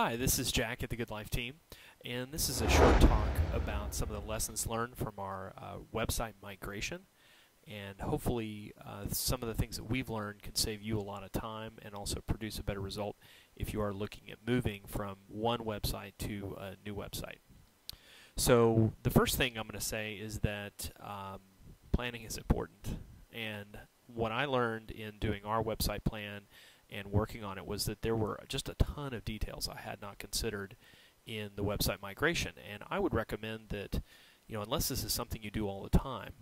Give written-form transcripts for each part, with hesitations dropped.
Hi, this is Jack at the Good Life team, and this is a short talk about some of the lessons learned from our website migration, and hopefully some of the things that we've learned can save you a lot of time and also produce a better result if you are looking at moving from one website to a new website. So the first thing I'm going to say is that planning is important, and what I learned in doing our website plan and working on it was that there were just a ton of details I had not considered in the website migration. And I would recommend that, unless this is something you do all the time,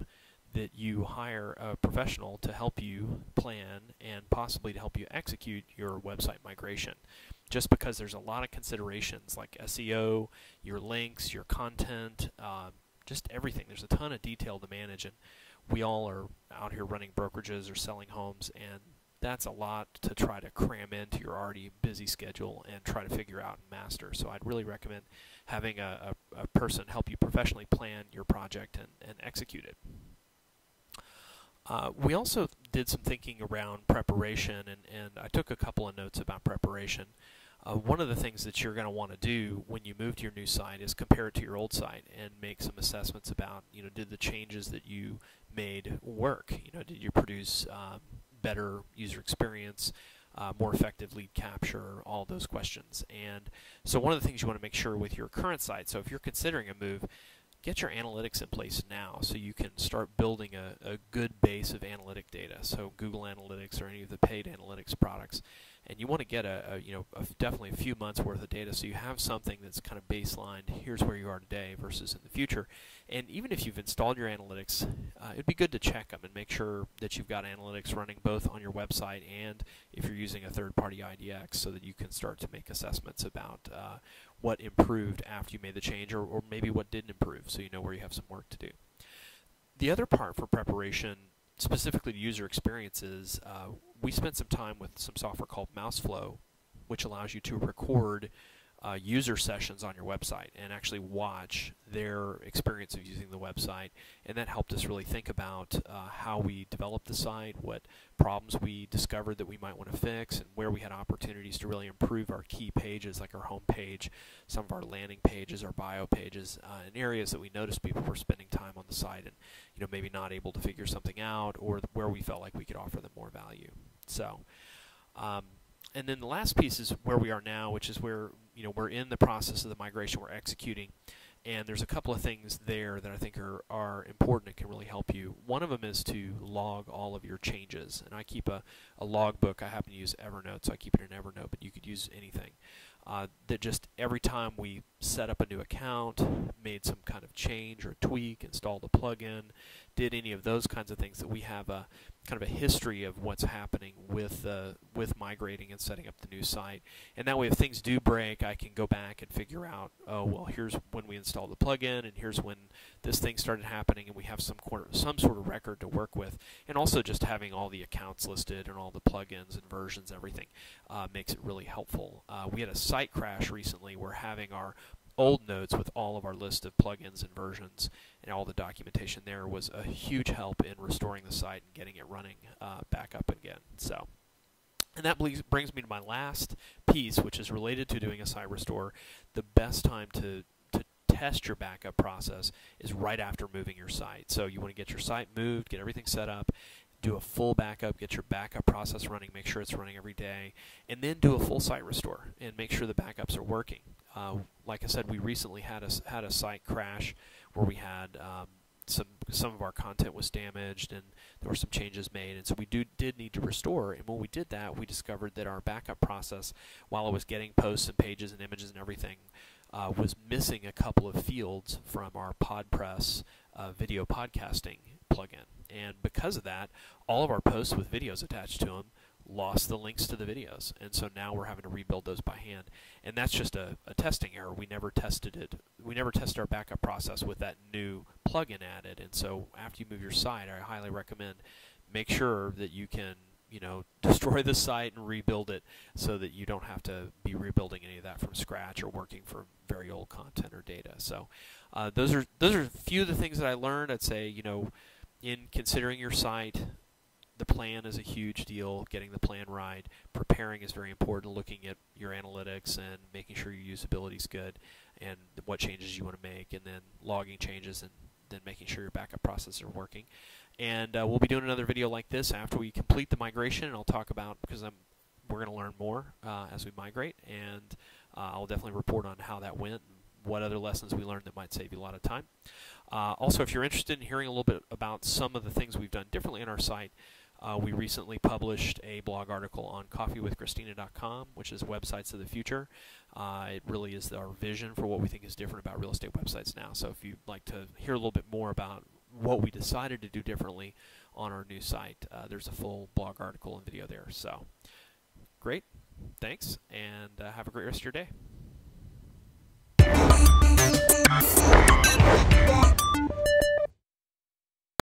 that you hire a professional to help you plan and possibly to help you execute your website migration. Just because there's a lot of considerations like SEO, your links, your content, just everything. There's a ton of detail to manage, and we all are out here running brokerages or selling homes, and that's a lot to try to cram into your already busy schedule and try to figure out and master. So I'd really recommend having a person help you professionally plan your project and execute it. We also did some thinking around preparation, and I took a couple of notes about preparation. One of the things that you're going to want to do when you move to your new site is compare it to your old site and make some assessments about, did the changes that you made work? Did you produce better user experience, more effective lead capture, all those questions. And so one of the things you want to make sure with your current site, so if you're considering a move, get your analytics in place now so you can start building a good base of analytic data, so Google Analytics or any of the paid analytics products. And you want to get definitely a few months worth of data so you have something that's kind of baselined. Here's where you are today versus in the future. And even if you've installed your analytics, it'd be good to check them and make sure that you've got analytics running both on your website and if you're using a third-party IDX, so that you can start to make assessments about what improved after you made the change, or maybe what didn't improve, so you know where you have some work to do. The other part for preparation, specifically to user experiences, we spent some time with some software called Mouseflow, which allows you to record user sessions on your website and actually watch their experience of using the website. And that helped us really think about how we developed the site, what problems we discovered that we might want to fix, and where we had opportunities to really improve our key pages, like our home page, some of our landing pages, our bio pages, in areas that we noticed people were spending time on the site and maybe not able to figure something out, or where we felt like we could offer them more value. So and then the last piece is where we are now, which is where we're in the process of the migration, we're executing, and there's a couple of things there that I think are important and can really help you. One of them is to log all of your changes, and I keep a log book. I happen to use Evernote, so I keep it in Evernote, but you could use anything. That just every time we set up a new account, made some kind of change or tweak, installed a plugin, did any of those kinds of things, that we have a kind of a history of what's happening with migrating and setting up the new site. And that way, if things do break, I can go back and figure out, oh, well, here's when we installed the plugin, and here's when this thing started happening, and we have some sort of record to work with. And also just having all the accounts listed and all the plugins and versions, everything, makes it really helpful. We had a site crash recently where having our old notes with all of our list of plugins and versions and all the documentation there was a huge help in restoring the site and getting it running back up again. So, and that brings me to my last piece, which is related to doing a site restore. The best time to test your backup process is right after moving your site. So you want to get your site moved, get everything set up, do a full backup, get your backup process running, make sure it's running every day, and then do a full site restore and make sure the backups are working. Like I said, we recently had a site crash where we had some of our content was damaged and there were some changes made, and so we did need to restore. And when we did that, we discovered that our backup process, while it was getting posts and pages and images and everything, was missing a couple of fields from our PodPress video podcasting plugin. And because of that, all of our posts with videos attached to them lost the links to the videos, and so now we're having to rebuild those by hand. And that's just a testing error. We never tested it. We never tested our backup process with that new plugin added. And so after you move your site, I highly recommend make sure that you can destroy the site and rebuild it, so that you don't have to be rebuilding any of that from scratch or working from very old content or data. So those are a few of the things that I learned. I'd say in considering your site, the plan is a huge deal. Getting the plan right. Preparing is very important. Looking at your analytics and making sure your usability is good, and what changes you want to make, and then logging changes, and then making sure your backup processes are working. And we'll be doing another video like this after we complete the migration, and I'll talk about, because we're going to learn more as we migrate, and I'll definitely report on how that went and what other lessons we learned that might save you a lot of time. Also, if you're interested in hearing a little bit about some of the things we've done differently on our site, we recently published a blog article on coffeewithchristina.com, which is Websites of the Future. It really is our vision for what we think is different about real estate websites now. So if you'd like to hear a little bit more about what we decided to do differently on our new site, there's a full blog article and video there. So great, thanks, and have a great rest of your day.